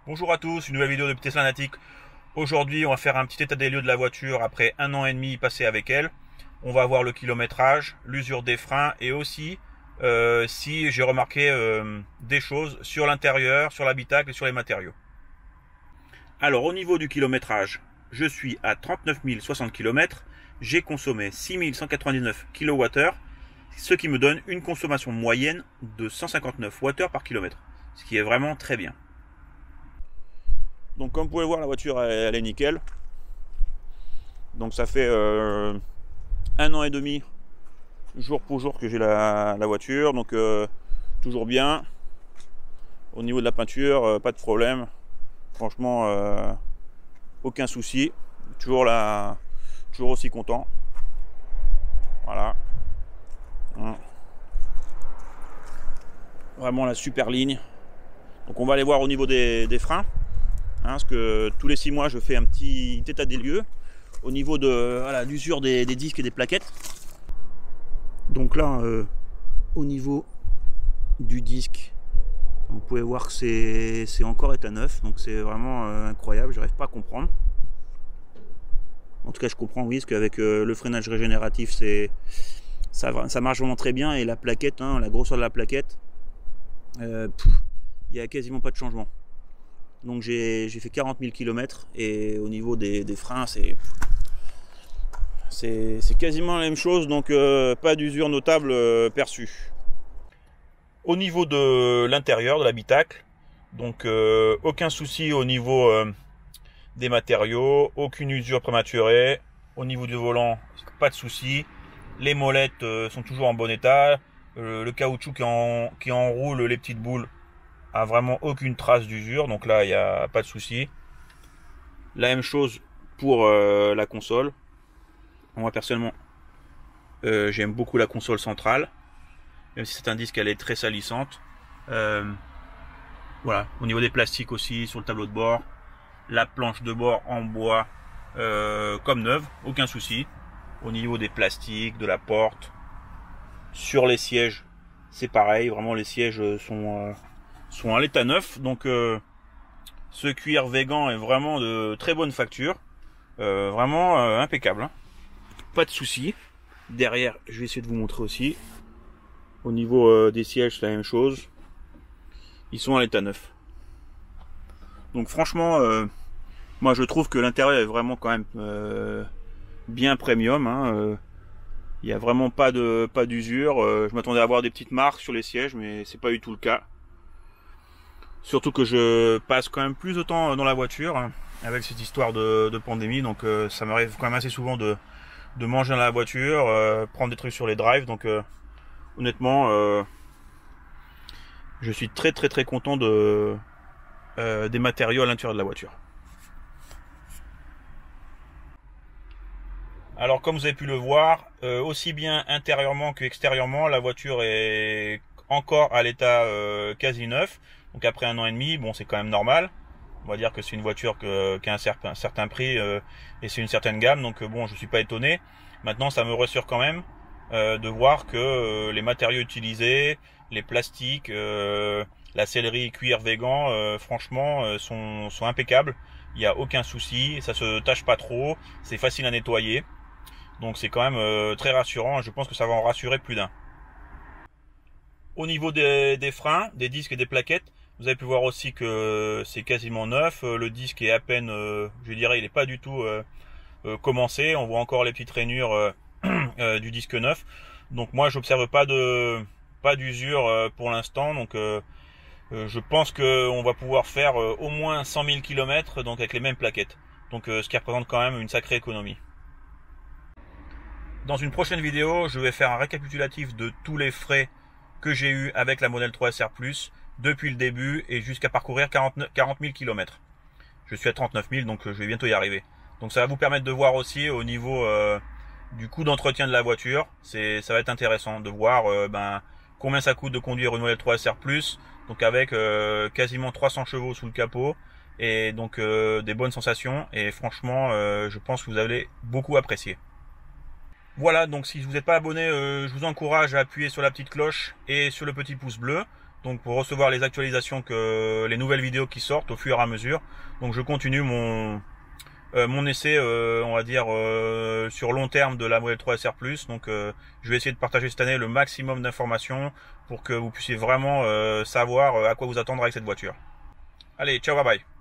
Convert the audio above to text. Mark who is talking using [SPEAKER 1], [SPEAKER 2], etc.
[SPEAKER 1] Bonjour à tous, une nouvelle vidéo de Tesla Natic. Aujourd'hui, on va faire un petit état des lieux de la voiture après 1 an et demi passé avec elle. On va voir le kilométrage, l'usure des freins et aussi si j'ai remarqué des choses sur l'intérieur, sur l'habitacle et sur les matériaux. Alors au niveau du kilométrage, je suis à 39 060 km. J'ai consommé 6 199 kWh, ce qui me donne une consommation moyenne de 159 Wh par kilomètre, ce qui est vraiment très bien. Donc comme vous pouvez voir, la voiture elle est nickel. Donc ça fait 1 an et demi jour pour jour que j'ai la voiture, donc toujours bien. Au niveau de la peinture, pas de problème. Franchement, aucun souci. Toujours aussi content. Voilà. Vraiment la super ligne. Donc on va aller voir au niveau des freins. Parce que tous les 6 mois je fais un petit état des lieux au niveau de l'usure des disques et des plaquettes. Donc là au niveau du disque, vous pouvez voir que c'est encore état neuf, donc c'est vraiment incroyable, j'arrive pas à comprendre. En tout cas je comprends, oui, parce qu'avec le freinage régénératif ça marche vraiment très bien, et la plaquette, la grosseur de la plaquette, il n'y a quasiment pas de changement. Donc j'ai fait 40 000 km et au niveau des freins c'est quasiment la même chose, donc pas d'usure notable perçue. Au niveau de l'intérieur de l'habitacle, donc aucun souci au niveau des matériaux, aucune usure prématurée. Au niveau du volant, pas de souci. Les molettes sont toujours en bon état. Le caoutchouc qui enroule les petites boules a vraiment aucune trace d'usure, donc là il n'y a pas de souci. La même chose pour la console. Moi personnellement j'aime beaucoup la console centrale, même si c'est un disque, elle est très salissante. Voilà, au niveau des plastiques aussi, sur le tableau de bord, la planche de bord en bois comme neuve, aucun souci. Au niveau des plastiques, de la porte, sur les sièges, c'est pareil, vraiment les sièges sont à l'état neuf, donc ce cuir végan est vraiment de très bonne facture, vraiment impeccable, pas de souci. Derrière, je vais essayer de vous montrer aussi. Au niveau des sièges, c'est la même chose, ils sont à l'état neuf. Donc franchement, moi je trouve que l'intérieur est vraiment quand même bien premium. Il n'y a vraiment pas d'usure. Je m'attendais à avoir des petites marques sur les sièges, mais c'est pas du tout le cas. Surtout que je passe quand même plus de temps dans la voiture avec cette histoire de pandémie, donc ça m'arrive quand même assez souvent de manger dans la voiture, prendre des trucs sur les drives, donc honnêtement je suis très content des matériaux à l'intérieur de la voiture. Alors comme vous avez pu le voir, aussi bien intérieurement que extérieurement, la voiture est encore à l'état quasi neuf. Donc après 1 an et demi, bon, c'est quand même normal. On va dire que c'est une voiture qui a un certain prix et c'est une certaine gamme. Donc bon, je suis pas étonné. Maintenant, ça me rassure quand même de voir que les matériaux utilisés, les plastiques, la sellerie cuir végan, franchement, sont impeccables. Il n'y a aucun souci, ça se tâche pas trop, c'est facile à nettoyer. Donc c'est quand même très rassurant, et je pense que ça va en rassurer plus d'un. Au niveau des freins, des disques et des plaquettes, vous avez pu voir aussi que c'est quasiment neuf. Le disque est à peine, je dirais, il n'est pas du tout commencé. On voit encore les petites rainures du disque neuf. Donc moi, j'observe pas d'usure pour l'instant. Donc je pense qu'on va pouvoir faire au moins 100 000 km donc avec les mêmes plaquettes. Donc ce qui représente quand même une sacrée économie. Dans une prochaine vidéo, je vais faire un récapitulatif de tous les frais que j'ai eu avec la Model 3 SR+, depuis le début et jusqu'à parcourir 40 000 km. Je suis à 39 000, donc je vais bientôt y arriver. Donc ça va vous permettre de voir aussi au niveau du coût d'entretien de la voiture. Ça va être intéressant de voir combien ça coûte de conduire une Model 3 SR+, donc avec quasiment 300 chevaux sous le capot, et donc des bonnes sensations, et franchement je pense que vous allez beaucoup apprécier. Voilà, donc si vous n'êtes pas abonné, je vous encourage à appuyer sur la petite cloche et sur le petit pouce bleu. donc pour recevoir les actualisations, les nouvelles vidéos qui sortent au fur et à mesure. Donc je continue mon essai, on va dire, sur long terme de la Model 3 SR+. Donc je vais essayer de partager cette année le maximum d'informations pour que vous puissiez vraiment savoir à quoi vous attendre avec cette voiture. Allez, ciao, bye bye.